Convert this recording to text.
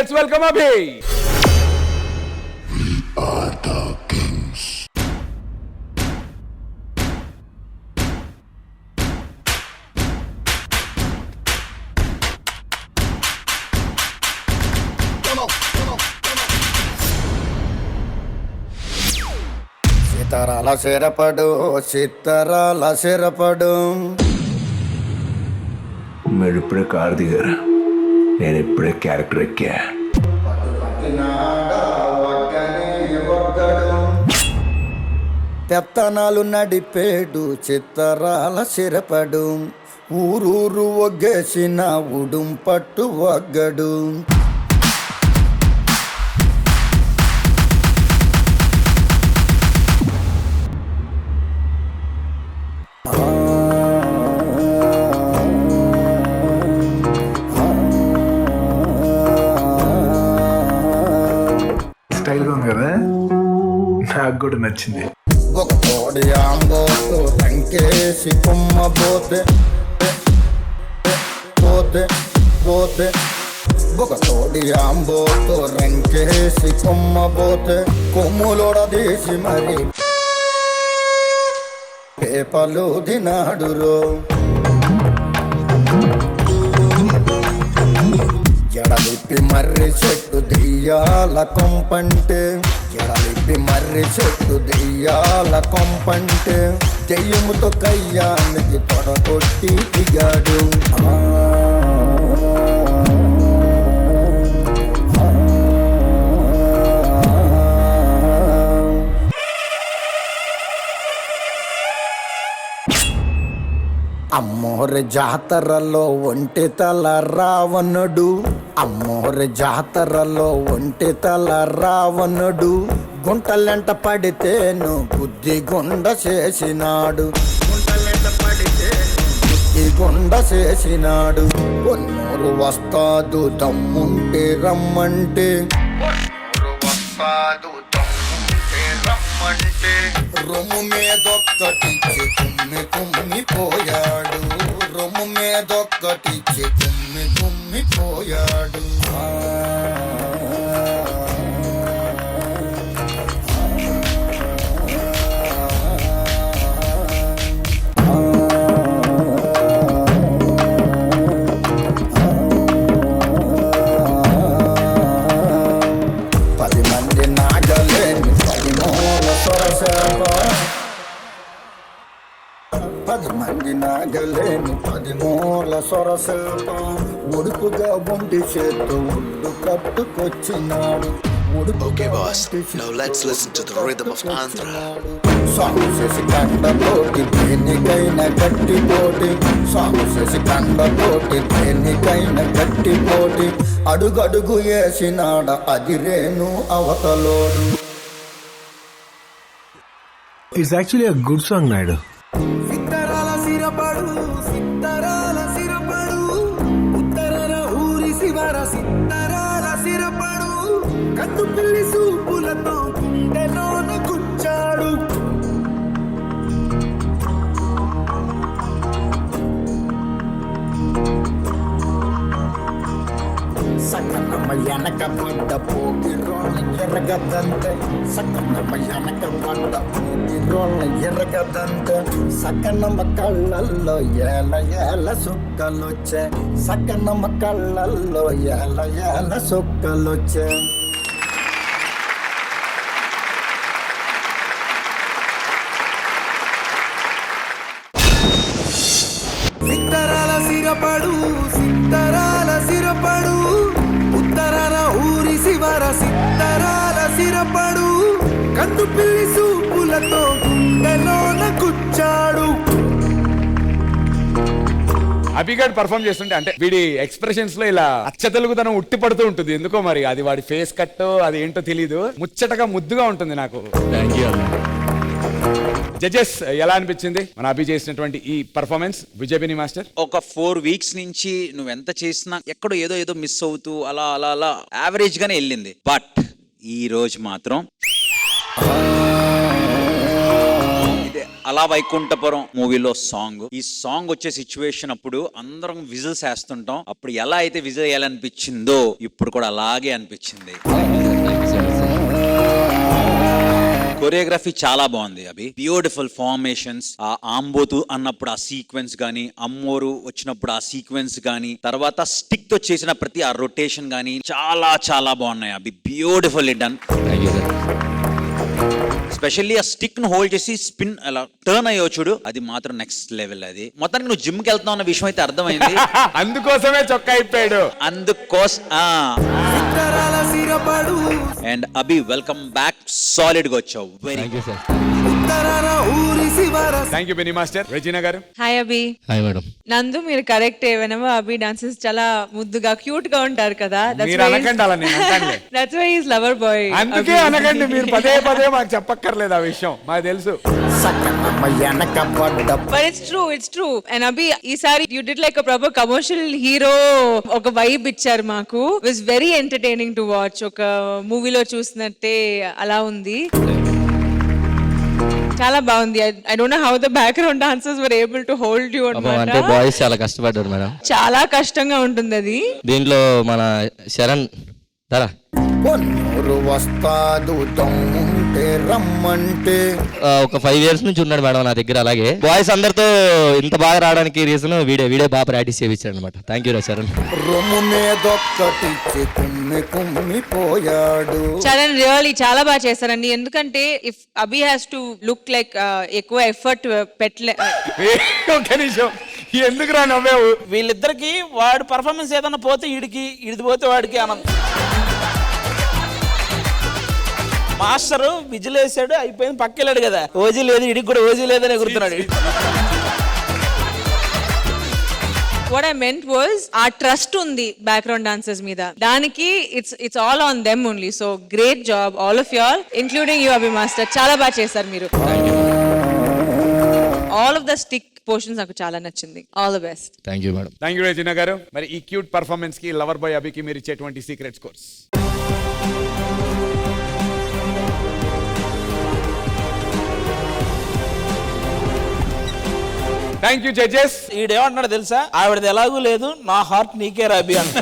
Let's welcome అభి. చిత్తరాల సిరపడు చిత్తరాల సిరపడు. మీరు ఇప్పుడే car దిగారు, నేను ఇప్పుడే క్యారెక్టర్ ఎక్కా. పెత్తనాలు నడిపేడు చిత్తరాల సిరపడు. ఊరూరు ఒగ్గేసిన ఉడుం పట్టు ఒగ్గడు. స్టైల్గా ఉంది కదా, నాకు కూడా నచ్చింది. ఒక తోడి ఆంబోతో రంకేసి కుమ్మబోతే పోతే పోతే. ఒక తోడి ఆంబోతో రంకేసి కుమ్మబోతే కొమ్ములోడదీసి మరి పేపలు దినాడురో. ఎడలిప్పి మర్రి చెట్టు దెయ్యాల కొంపంటే, ఎడలిప్పి మర్రి చెట్టు దెయ్యాల కొంపంటే, దెయ్యముతో కయ్యానికి తొడగొట్టి దిగాడు. అమ్మోరి జాతరలో ఒంటి తల రావణుడు. అమ్మోరి జాతరలో ఒంటి తల రావణుడు. గుంటలెంట పడితేను బుద్ధి గుండ చేసినాడు. గుంటలెంట పడితేను బుద్ధి గుండ చేసినాడు. కొన్నూరు వస్తాదు తమ్ముంటే రమ్మంటే, కొన్నూరు వస్తాదు తమ్ముంటే రమ్మంటే, రొమ్ము మీదొక్కటిచ్చి కుమ్మి కుమ్మి పోయాడు. రొమ్ము మీదొక్కటిచ్చి కుమ్మి కుమ్మి పోయాడు. నాగలేని 10 మూల సొరసల్ప. ఉడుపుగా ఒంటి చేత్తో wood కట్టుకొచ్చినాడు. Okay, boss. Now let's listen to the rhythm of Andhra. సాగు చేసి కండతోటి దేనికైనా గట్టి పోటీ. సాగు చేసి కండతోటి దేనికైనా గట్టి పోటీ. అడుగడుగు వేసినాడ అదిరేను అవతలోడు. It's actually a good song Naidu. సిత్తరాల సిరపడు సిత్తరాల సిరపడు. ఉత్తరాల ఊరి శివర సిత్తరాల సిరపడు. కన్ను పిల్లి సూపులతో గుండెలోన కూర్చాడు. సకనమ్మ వెనక పడ్డ పోగి రోళ్ళ ఎరగదంతే. సకనమ్మ వెనక పడ్డ పోగి రోళ్ళ ఎరగదంతే. సకనమ్మ కళ్ళల్లో ఏల ఏల సుక్కలొచ్చే. సకనమ్మ కళ్ళల్లో ఏల ఏల సుక్కలొచ్చే. సిత్తరాల సిరపడు సిత్తరాల సిరపడు. ఉత్తరాల ఊరి శివర సిత్తరాల సిరపడు. కన్ను పిల్లి సూపులతో గుండెలోన కూర్చాడు. అభిగాడ్ పర్ఫామ్ చేస్తుంటే అంటే వీడి ఎక్స్ప్రెషన్స్ లో ఇలా అచ్చ తెలుగుతనం ఉట్టి పడుతూ ఉంటుంది. ఎందుకో మరి అది వాడి ఫేస్ కట్ అది ఏంటో తెలీదు. ముచ్చటగా ముద్దుగా ఉంటుంది నాకు. జడ్జెస్ ఎలా అనిపించింది మన అభి చేసినటువంటి ఈ పర్ఫార్మెన్స్? విజయబిని మాస్టర్, ఒక 4 వీక్స్ నుంచి నువ్వు ఎంత చేసినా ఎక్కడో ఏదో మిస్ అవుతూ అలా అలా అలా యావరేజ్ గానే వెళ్ళింది. బట్ ఈ రోజు మాత్రం ఇది అలా వైకుంఠపురం మూవీలో సాంగ్. ఈ సాంగ్ వచ్చే సిచ్యువేషన్ అప్పుడు అందరం విజిల్స్ వేస్తుంటాం. అప్పుడు ఎలా అయితే విజిల్ వేయాలనిపించిందో ఇప్పుడు కూడా అలాగే అనిపించింది. కొరియోగ్రఫీ చాలా బాగుంది అభి. బ్యూటిఫుల్ ఫార్మేషన్స్, ఆ ఆంబోతు అన్నప్పుడు ఆ సీక్వెన్స్ గానీ, అమ్మోరు వచ్చినప్పుడు ఆ సీక్వెన్స్ గానీ, తర్వాత స్టిక్ తో చేసిన ప్రతి ఆ రొటేషన్ గానీ చాలా చాలా బాగున్నాయి అభి. Beautifully done. స్పెషల్లీ ఆ స్టిక్ ను హోల్డ్ చేసి స్పిన్ అలా టర్న్ అయ్యో చూడు, అది మాత్రం నెక్స్ట్ లెవెల్. అది మొత్తానికి నువ్వు జిమ్ కి వెళ్తున్నావు అన్న విషయం అయితే అర్థమైంది. అందుకోసమే చొక్కా అయిపోయాడు. అందుకోసం సిత్తరాల సిరపడు and Abhi welcome back. Solid గా వచ్చావు. వెరీ ఉత్తరాన ఊరి శివర థ్యాంక్ యూ బెనీ master. Regina garu. Hi Abhi. Hi madam. Nandu మీరు కరెక్ట్. ఏవైనా అభి డాన్సెస్ చాలా ముద్దుగా క్యూట్ గా ఉంటారు కదా. మీరు అనకండి అలా, నేను అంటానులే. That's why is lover boy. అందుకే అనకండి, మీరు పదే పదే మాకు చెప్పక్కర్లేదు ఆ విషయం, మాకు తెలుసు. సకనమ్మ వెనక పడ్డ బట్ ఇట్స్ ట్రూ అండ్ అభి ఈసారి you did like a proper commercial hero. ఒక వైబ్ ఇచ్చారు మాకు. Was very entertaining to watch. ఒక మూవీలో చూసినట్టే అలా ఉంది. చాలా బాగుంది. I don't know how the background dancers were able to hold you అంటే అన్నమాట. బాయ్స్ చాలా కష్టపడ్డారు మేడం. చాలా కష్టంగా ఉంటుంది అది. దీంట్లో మన శరణ్ ధర పొన్నూరు వస్తాదు దమ్ముంటే రమ్మంటే ఒక 5 years నుంచి ఉన్నాడు మేడం నా దగ్గర. అలాగే బాయ్స్ అందరితో ఇంత బాగా రావడానికి రీజన్ వీడే బాగా ప్రాక్టీస్ చేయించాడు అనమాట. థ్యాంక్ యూ రా శరణ్. రొమ్ము మీదొక్కటిచ్చి కుమ్మిపోయాడు. చరణ్ రియల్లీ చాలా బాగా చేశారండి. ఎందుకంటే if Abhi has to look like ఎక్కువ ఎఫర్ట్ పెట్టలే. ఒక్క నిమిషం, ఎందుకు రా నవ్వావు? వీళ్ళిద్దరికి వాడు పర్ఫార్మెన్స్ ఏదన్నా పోతే ఈడిది పోతే వాడికి ఆనందం. మాస్టర్ విజిల్ వేసాడు, అయిపోయింది, పక్కెళ్ళాడు కదా. ఓజీ లేదు, ఇడికి కూడా ఓజీ లేదని ఎగురుతున్నాడు. What I meant was a trust ఉంది బ్యాక్గ్రౌండ్ డాన్సర్స్ మీద. దానికి it's all on them only. So great job all of you all, including you Abhi master. చాలా బాగా చేశారు మీరు. All of the stick portions నాకు చాలా నచ్చింది. All the best. Thank you madam. Thank you Regina garu. మరి ఈ క్యూట్ పర్ఫార్మెన్స్ కి లవర్ బాయ్ అభికి మీరు ఇచ్చేటువంటి secret scores? Thank you judges. ఈడేమంటున్నాడు తెలుసా, ఆవిడది ఎలాగూ లేదు, నా హార్ట్ నీకే రాబి అంట.